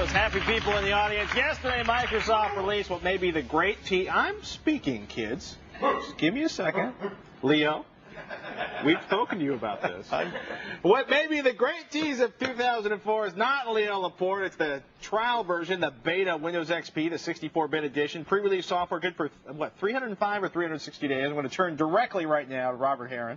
those happy people in the audience. Yesterday, Microsoft released what may be the great I'm speaking, kids. Just give me a second. Leo, we've spoken to you about this. What may be the great tease of 2004 is not Leo Laporte. It's the trial version, the beta Windows XP, the 64-bit edition. Pre-release software good for, 305 or 360 days. I'm going to turn directly right now to Robert Heron,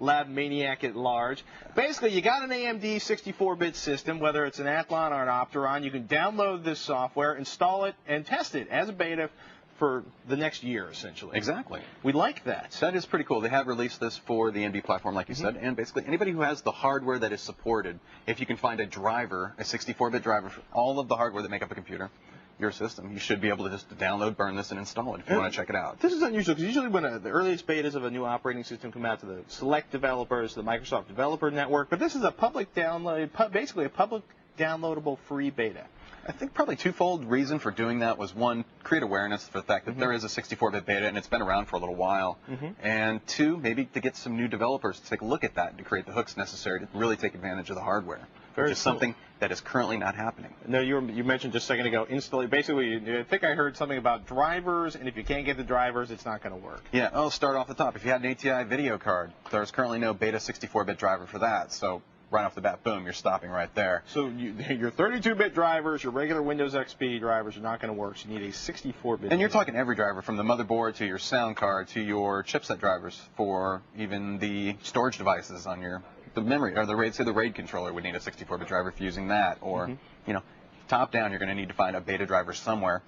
lab maniac at large. Basically, you got an AMD 64-bit system, whether it's an Athlon or an Opteron. You can download this software, install it, and test it as a beta for the next year, essentially. Exactly. We like that. That is pretty cool. They have released this for the AMD platform, like you said, and basically anybody who has the hardware that is supported, if you can find a driver, a 64-bit driver for all of the hardware that make up a computer, your system, you should be able to just download, burn this, and install it if you want to check it out. This is unusual because usually when the earliest betas of a new operating system come out to the select developers, the Microsoft Developer Network, but this is a public download, basically a public downloadable free beta. I think probably twofold reason for doing that was, one, create awareness for the fact that there is a 64-bit beta and it's been around for a little while, and two, maybe to get some new developers to take a look at that and to create the hooks necessary to really take advantage of the hardware, which is something that is currently not happening. No, you mentioned just a second ago, basically, I think I heard something about drivers, and if you can't get the drivers, it's not going to work. Yeah, I'll start off the top. If you had an ATI video card, there's currently no beta 64-bit driver for that, so right off the bat, boom, you're stopping right there. So your 32-bit drivers, your regular Windows XP drivers are not going to work. So you need a 64-bit. And you're talking every driver, from the motherboard to your sound card to your chipset drivers for even the storage devices on the memory, or the RAID controller would need a 64-bit driver for using that. Or, top down, you're going to need to find a beta driver somewhere.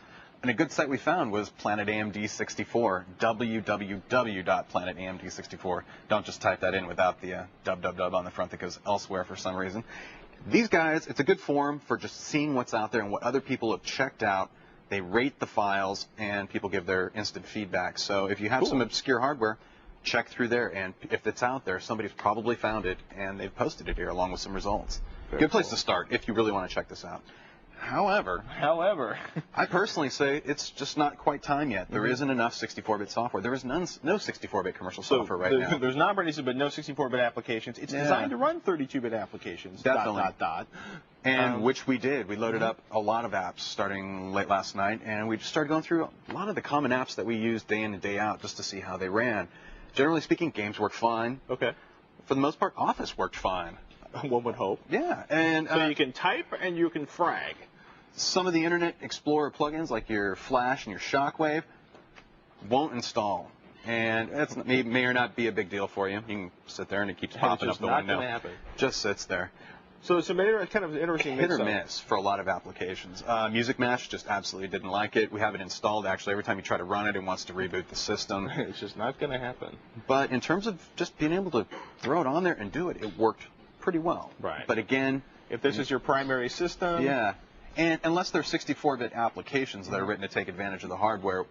And a good site we found was Planet AMD 64, www.planetamd64. Don't just type that in without the www on the front that goes elsewhere for some reason. These guys, it's a good forum for just seeing what's out there and what other people have checked out. They rate the files, and people give their instant feedback. So if you have some obscure hardware, check through there. And if it's out there, somebody's probably found it, and they've posted it here along with some results. Good place to start if you really want to check this out. However, I personally say it's just not quite time yet. There isn't enough 64-bit software. There is no 64-bit commercial software right now. There's not but no 64-bit applications. It's designed to run 32-bit applications. Definitely. And which we did. We loaded up a lot of apps starting late last night, and we just started going through a lot of the common apps that we use day in and day out just to see how they ran. Generally speaking, games work fine. Okay. For the most part, Office worked fine. One would hope. Yeah. And so you can type and you can frag. Some of the Internet Explorer plugins, like your Flash and your Shockwave, won't install. And that's may or not be a big deal for you. You can sit there and it keeps popping up the window. It's not going to happen. Just sits there. So it's kind of interesting. Hit or miss for a lot of applications. Music Mesh just absolutely didn't like it. We have it installed, actually. Every time you try to run it, it wants to reboot the system. It's just not going to happen. But in terms of just being able to throw it on there and do it, it worked pretty well. Right. But again, if this is your primary system. Yeah. And unless they're 64-bit applications that are written to take advantage of the hardware,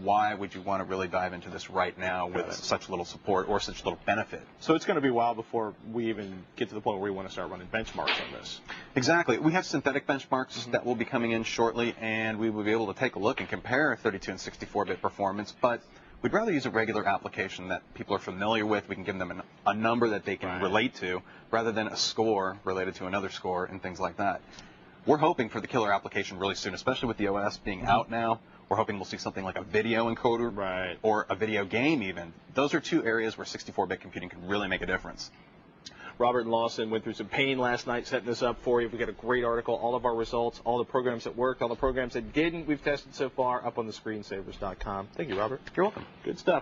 why would you want to really dive into this right now with such little support or such little benefit? So it's going to be a while before we even get to the point where we want to start running benchmarks on this. Exactly. We have synthetic benchmarks that will be coming in shortly, and we will be able to take a look and compare 32 and 64-bit performance, but we'd rather use a regular application that people are familiar with. We can give them a number that they can relate to, rather than a score related to another score and things like that. We're hoping for the killer application really soon, especially with the OS being out now. We're hoping we'll see something like a video encoder or a video game even. Those are two areas where 64-bit computing can really make a difference. Robert and Lawson went through some pain last night setting this up for you. We got a great article, all of our results, all the programs that worked, all the programs that didn't, we've tested so far, up on the screensavers.com. Thank you, Robert. You're welcome. Good stuff.